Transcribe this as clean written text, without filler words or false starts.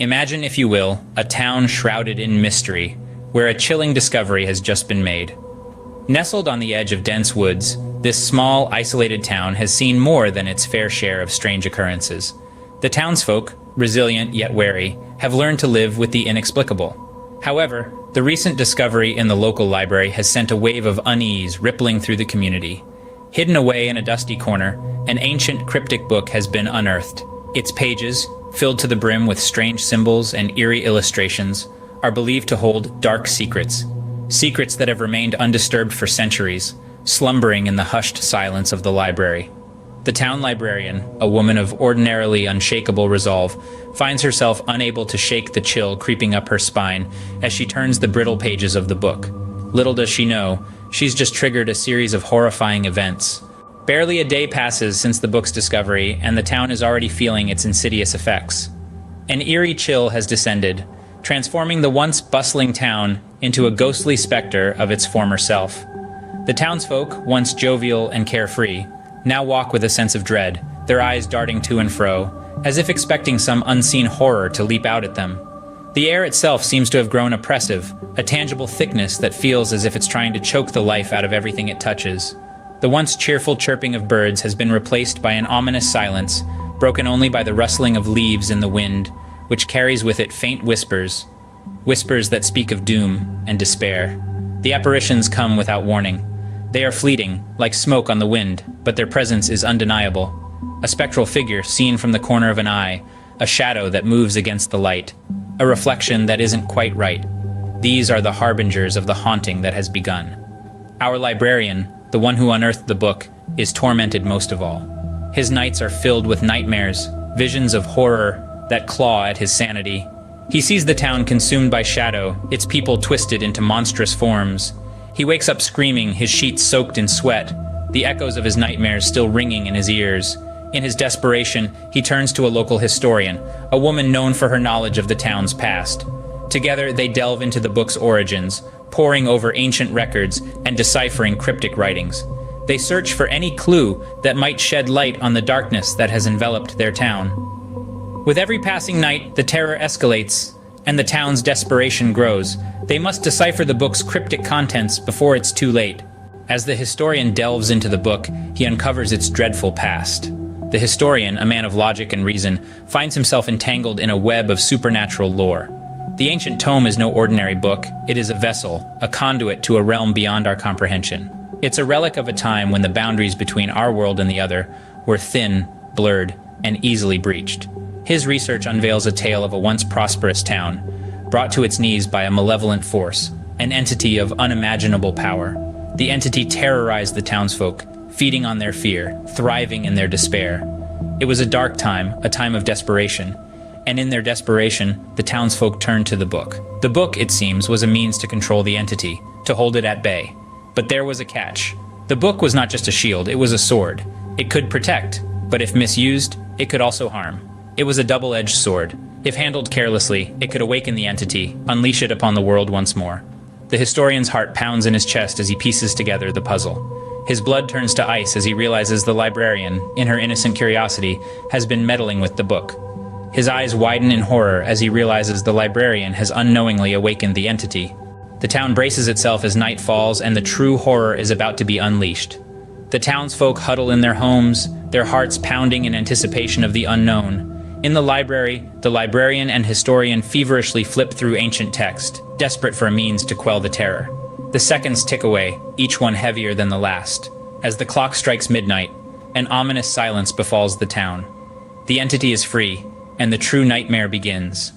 Imagine, if you will, a town shrouded in mystery, where a chilling discovery has just been made. Nestled on the edge of dense woods, this small, isolated town has seen more than its fair share of strange occurrences. The townsfolk, resilient yet wary, have learned to live with the inexplicable. However, the recent discovery in the local library has sent a wave of unease rippling through the community. Hidden away in a dusty corner, an ancient cryptic book has been unearthed. Its pages, filled to the brim with strange symbols and eerie illustrations, are believed to hold dark secrets. Secrets that have remained undisturbed for centuries, slumbering in the hushed silence of the library. The town librarian, a woman of ordinarily unshakable resolve, finds herself unable to shake the chill creeping up her spine as she turns the brittle pages of the book. Little does she know, she's just triggered a series of horrifying events. Barely a day passes since the book's discovery, and the town is already feeling its insidious effects. An eerie chill has descended, transforming the once bustling town into a ghostly specter of its former self. The townsfolk, once jovial and carefree, now walk with a sense of dread, their eyes darting to and fro, as if expecting some unseen horror to leap out at them. The air itself seems to have grown oppressive, a tangible thickness that feels as if it's trying to choke the life out of everything it touches. The once cheerful chirping of birds has been replaced by an ominous silence, broken only by the rustling of leaves in the wind, which carries with it faint whispers that speak of doom and despair. The apparitions come without warning. They are fleeting, like smoke on the wind, but their presence is undeniable. A spectral figure seen from the corner of an eye, a shadow that moves against the light, a reflection that isn't quite right. These are the harbingers of the haunting that has begun. Our librarian, the one who unearthed the book, is tormented most of all. His nights are filled with nightmares, visions of horror that claw at his sanity. He sees the town consumed by shadow, its people twisted into monstrous forms. He wakes up screaming, his sheets soaked in sweat, the echoes of his nightmares still ringing in his ears. In his desperation, he turns to a local historian, a woman known for her knowledge of the town's past. Together, they delve into the book's origins, poring over ancient records and deciphering cryptic writings. They search for any clue that might shed light on the darkness that has enveloped their town. With every passing night, the terror escalates, and the town's desperation grows. They must decipher the book's cryptic contents before it's too late. As the historian delves into the book, he uncovers its dreadful past. The historian, a man of logic and reason, finds himself entangled in a web of supernatural lore. The ancient tome is no ordinary book. It is a vessel, a conduit to a realm beyond our comprehension. It's a relic of a time when the boundaries between our world and the other were thin, blurred, and easily breached. His research unveils a tale of a once prosperous town, brought to its knees by a malevolent force, an entity of unimaginable power. The entity terrorized the townsfolk, feeding on their fear, thriving in their despair. It was a dark time, a time of desperation, and in their desperation, the townsfolk turned to the book. The book, it seems, was a means to control the entity, to hold it at bay. But there was a catch. The book was not just a shield, it was a sword. It could protect, but if misused, it could also harm. It was a double-edged sword. If handled carelessly, it could awaken the entity, unleash it upon the world once more. The historian's heart pounds in his chest as he pieces together the puzzle. His blood turns to ice as he realizes the librarian, in her innocent curiosity, has been meddling with the book. His eyes widen in horror as he realizes the librarian has unknowingly awakened the entity. The town braces itself as night falls and the true horror is about to be unleashed. The townsfolk huddle in their homes, their hearts pounding in anticipation of the unknown. In the library, the librarian and historian feverishly flip through ancient text, desperate for a means to quell the terror. The seconds tick away, each one heavier than the last. As the clock strikes midnight, an ominous silence befalls the town. The entity is free, and the true nightmare begins.